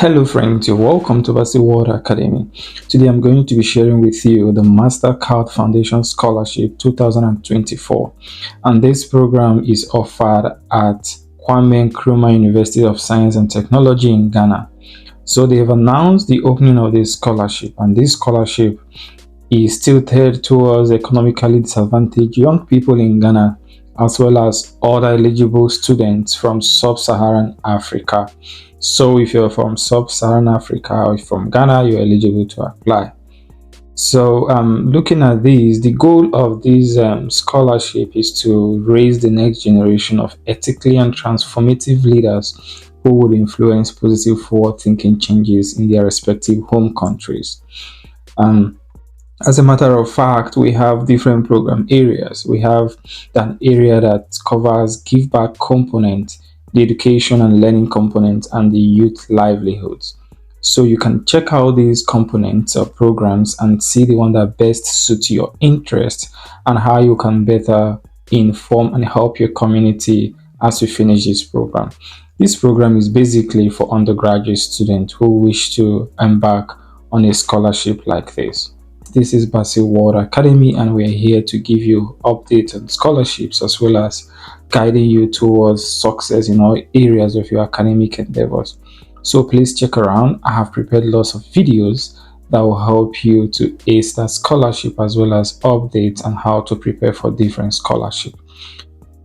Hello friends, you're welcome to Varsity World Academy. Today I'm going to be sharing with you the Mastercard Foundation Scholarship 2024, and this program is offered at Kwame Nkrumah University of Science and Technology in Ghana. So they have announced the opening of this scholarship, and this scholarship is tilted towards economically disadvantaged young people in Ghana, as well as other eligible students from sub-Saharan Africa. So if you're from sub-Saharan Africa or from Ghana, you're eligible to apply. So looking at these, the goal of this scholarship is to raise the next generation of ethically and transformative leaders who would influence positive forward-thinking changes in their respective home countries. Um, as a matter of fact, we have different program areas. We have an area that covers give back component, the education and learning component, and the youth livelihoods. So you can check out these components or programs and see the one that best suits your interest and how you can better inform and help your community as you finish this program. This program is basically for undergraduate students who wish to embark on a scholarship like this. This is Basil World Academy, and we're here to give you updates on scholarships as well as guiding you towards success in all areas of your academic endeavors. So please check around. I have prepared lots of videos that will help you to ace that scholarship as well as updates on how to prepare for different scholarship.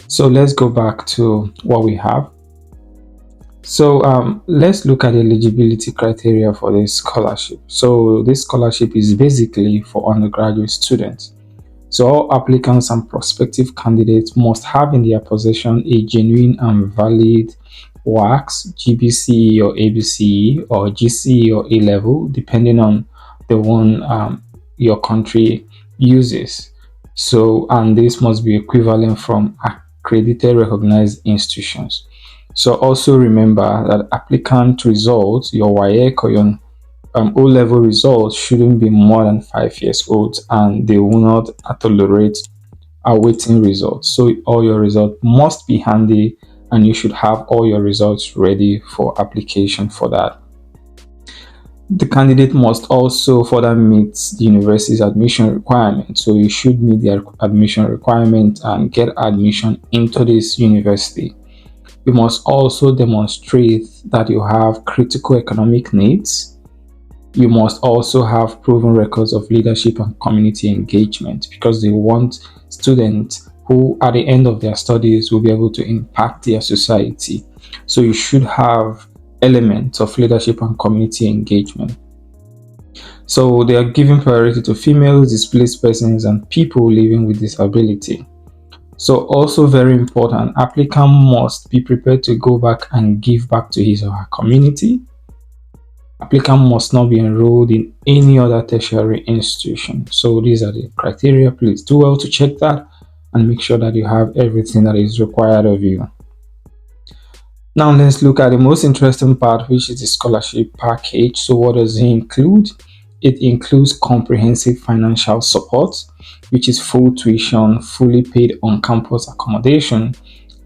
So let's go back to what we have. So let's look at the eligibility criteria for this scholarship. So this scholarship is basically for undergraduate students. So all applicants and prospective candidates must have in their possession a genuine and valid WACS, GBCE or ABCE or GCE or A-level, depending on the one your country uses. So, and this must be equivalent from accredited recognized institutions. So also remember that applicant results, your WAEC or your O-level results shouldn't be more than 5 years old, and they will not tolerate awaiting results. So all your results must be handy, and you should have all your results ready for application for that. The candidate must also further meet the university's admission requirement. So you should meet their admission requirement and get admission into this university. You must also demonstrate that you have critical economic needs. You must also have proven records of leadership and community engagement, because they want students who at the end of their studies will be able to impact their society. So you should have elements of leadership and community engagement. So they are giving priority to females, displaced persons, and people living with disability. So also very important, applicant must be prepared to go back and give back to his or her community. Applicant must not be enrolled in any other tertiary institution. So these are the criteria. Please do well to check that and make sure that you have everything that is required of you. Now let's look at the most interesting part, which is the scholarship package. So what does it include? It includes comprehensive financial support, which is full tuition, fully paid on-campus accommodation,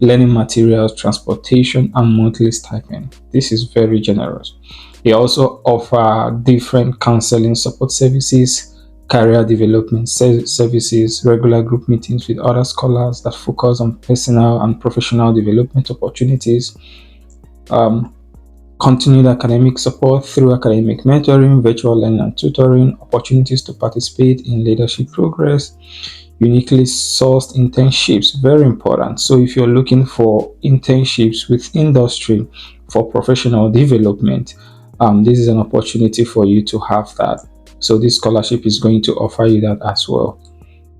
learning materials, transportation, and monthly stipend. This is very generous. They also offer different counseling support services, career development services, regular group meetings with other scholars that focus on personal and professional development opportunities, continued academic support through academic mentoring, virtual learning and tutoring, opportunities to participate in leadership progress, uniquely sourced internships, very important. So if you're looking for internships with industry for professional development, this is an opportunity for you to have that. So this scholarship is going to offer you that as well.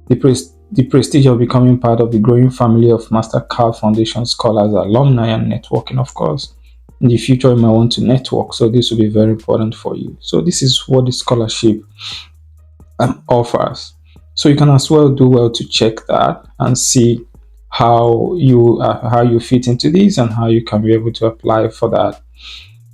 The prestige of becoming part of the growing family of Mastercard Foundation scholars, alumni, and networking, of course. In the future, you might want to network, so this will be very important for you. So this is what the scholarship offers. So you can as well do well to check that and see how you fit into this and how you can be able to apply for that.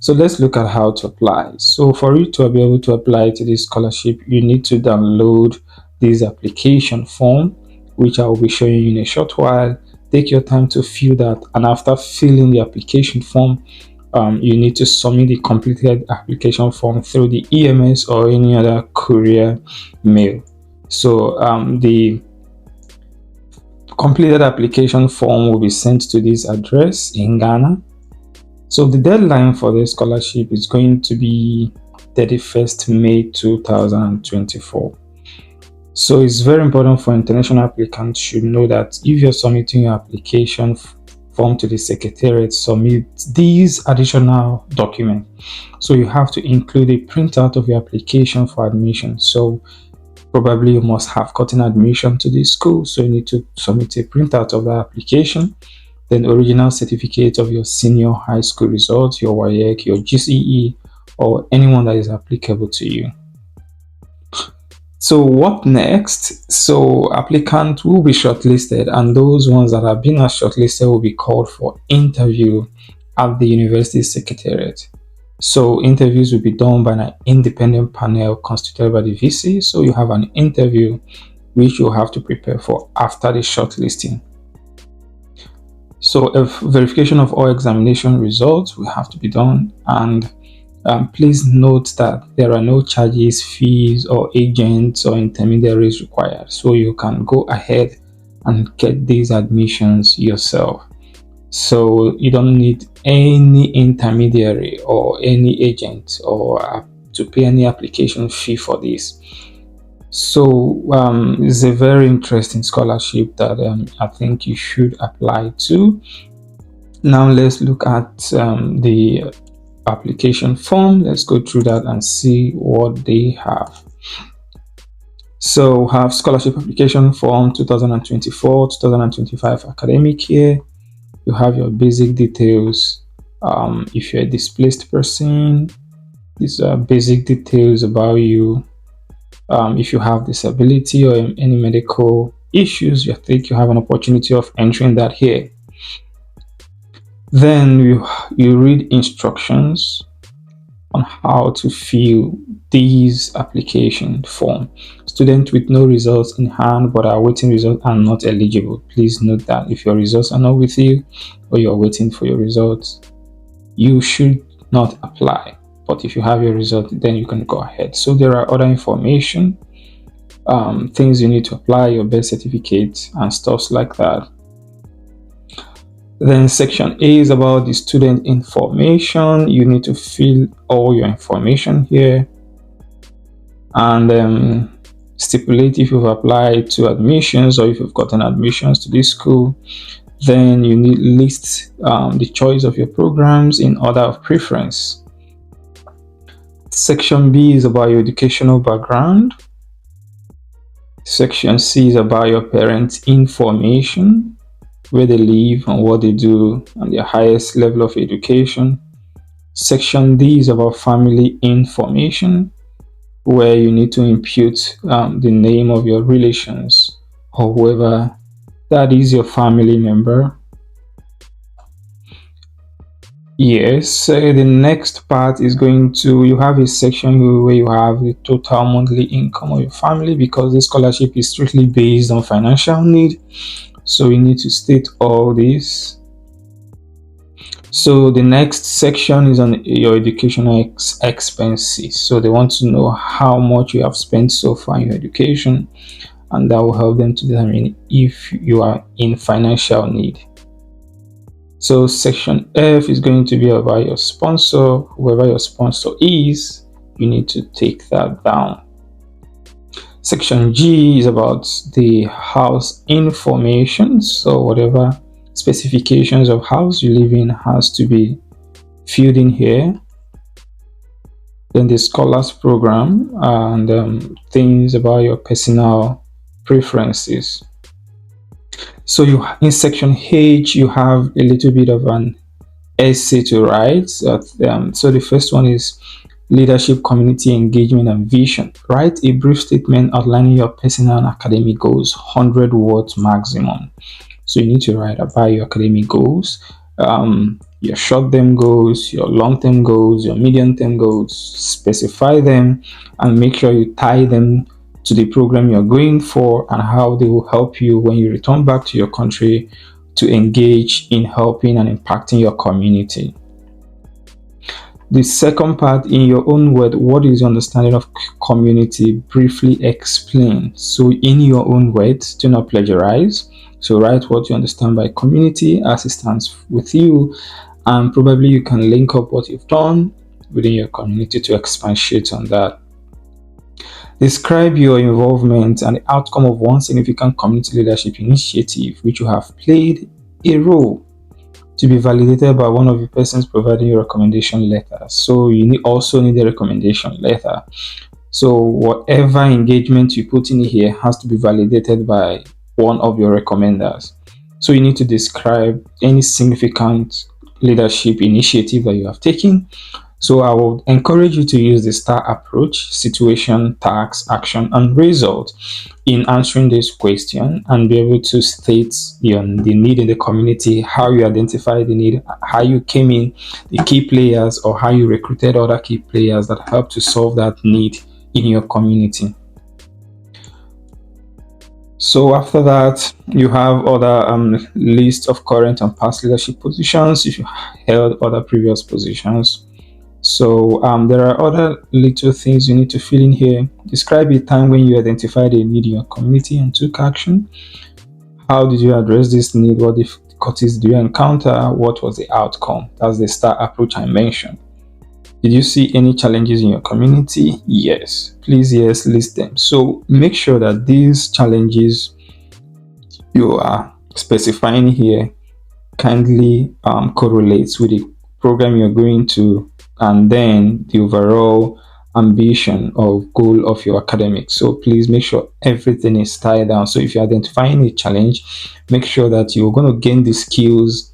So let's look at how to apply. So for you to be able to apply to this scholarship, you need to download this application form, which I will be showing you in a short while. Take your time to fill that, and after filling the application form, you need to submit the completed application form through the EMS or any other courier mail. So the completed application form will be sent to this address in Ghana. So the deadline for the scholarship is going to be 31st May 2024. So it's very important for international applicants should know that if you're submitting your application form to the secretariat, submit these additional documents. So you have to include a printout of your application for admission. So probably you must have gotten admission to this school, so you need to submit a printout of the application, then original certificate of your senior high school results, your WAEC, your GCE, or anyone that is applicable to you. So what next? So applicants will be shortlisted, and those ones that have been shortlisted will be called for interview at the university secretariat. So interviews will be done by an independent panel constituted by the VC. So you have an interview which you have to prepare for after the shortlisting. So a verification of all examination results will have to be done, and please note that there are no charges, fees, or agents or intermediaries required. So you can go ahead and get these admissions yourself. So you don't need any intermediary or any agent or to pay any application fee for this. So it's a very interesting scholarship that I think you should apply to. Now let's look at the application form. Let's go through that and see what they have. So have scholarship application form 2024-2025 academic year. You have your basic details. If you're a displaced person, these are basic details about you. If you have disability or any medical issues, you think you have an opportunity of entering that here. Then you read instructions on how to fill these application form. Students with no results in hand but are waiting results are not eligible. Please note that if your results are not with you or you're waiting for your results, you should not apply. But if you have your result, then you can go ahead. So there are other information, things you need to apply, your birth certificate and stuff like that. Then section A is about the student information. You need to fill all your information here and stipulate if you've applied to admissions or if you've gotten admissions to this school. Then you need list the choice of your programs in order of preference. Section B is about your educational background. Section C is about your parents' information, where they live and what they do and their highest level of education. Section D is about family information, where you need to impute the name of your relations or whoever that is your family member. Yes, the next part is you have a section where you have the total monthly income of your family, because this scholarship is strictly based on financial need. So you need to state all this. So the next section is on your educational expenses. So they want to know how much you have spent so far in your education, and that will help them to determine if you are in financial need. So section F is going to be about your sponsor. Whoever your sponsor is, you need to take that down. Section G is about the house information. So whatever specifications of house you live in has to be filled in here. Then the scholars program and things about your personal preferences. So in section H, you have a little bit of an essay to write. So the first one is leadership, community engagement, and vision. Write a brief statement outlining your personal and academic goals, 100 words maximum. So you need to write about your academic goals, your short-term goals, your long-term goals, your medium-term goals. Specify them and make sure you tie them to the program you're going for and how they will help you when you return back to your country to engage in helping and impacting your community. The second part, in your own word, what is your understanding of community? Briefly explain. So in your own words, do not plagiarize. So write what you understand by community as it stands with you, and probably you can link up what you've done within your community to expatiate on that. Describe your involvement and the outcome of one significant community leadership initiative which you have played a role, to be validated by one of the persons providing your recommendation letter. So you also need a recommendation letter. So whatever engagement you put in here has to be validated by one of your recommenders. So you need to describe any significant leadership initiative that you have taken. So I would encourage you to use the STAR approach: situation, task, action, and result, in answering this question, and be able to state the need in the community, how you identify the need, how you came in, the key players, or how you recruited other key players that help to solve that need in your community. So after that, you have other list of current and past leadership positions if you held other previous positions. So there are other little things you need to fill in here. Describe a time when you identified a need in your community and took action. How did you address this need? What difficulties did you encounter? What was the outcome? That's the STAR approach I mentioned. Did you see any challenges in your community? Yes. Please, yes, list them. So make sure that these challenges you are specifying here kindly correlates with the program you're going to, and then the overall ambition or goal of your academics. So please make sure everything is tied down. So if you're identifying a challenge, make sure that you're going to gain the skills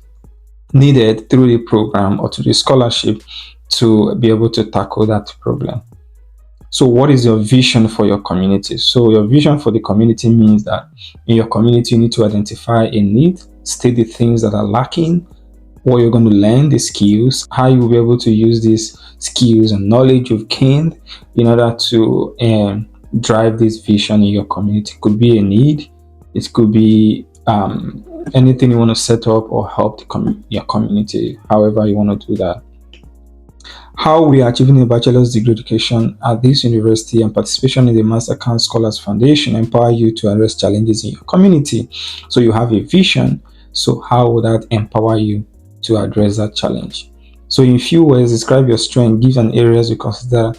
needed through the program or to the scholarship to be able to tackle that problem. So what is your vision for your community? So your vision for the community means that in your community, you need to identify a need, state the things that are lacking, what you're going to learn, the skills, how you will be able to use these skills and knowledge you've gained in order to drive this vision in your community. It could be a need, it could be anything you want to set up or help your community, however you want to do that. How we are achieving a bachelor's degree education at this university and participation in the Mastercard Scholars Foundation empower you to address challenges in your community. So you have a vision. So how would that empower you to address that challenge? So in few words, describe your strength, give an areas you consider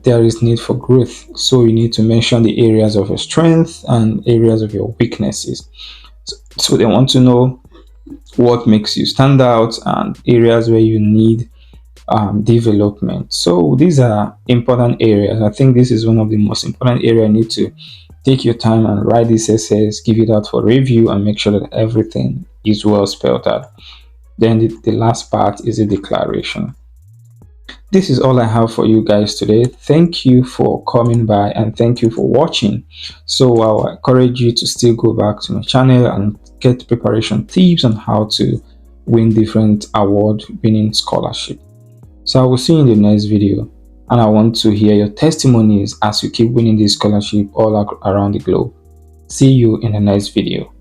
there is need for growth. So you need to mention the areas of your strength and areas of your weaknesses. So they want to know what makes you stand out and areas where you need development. So these are important areas. I think this is one of the most important areas. You need to take your time and write these essays, give it out for review, and make sure that everything is well spelled out. Then the last part is a declaration. This is all I have for you guys today. Thank you for coming by and thank you for watching. So I'll encourage you to still go back to my channel and get preparation tips on how to win different award-winning scholarship. So I will see you in the next video, and I want to hear your testimonies as you keep winning this scholarship all around the globe. See you in the next video.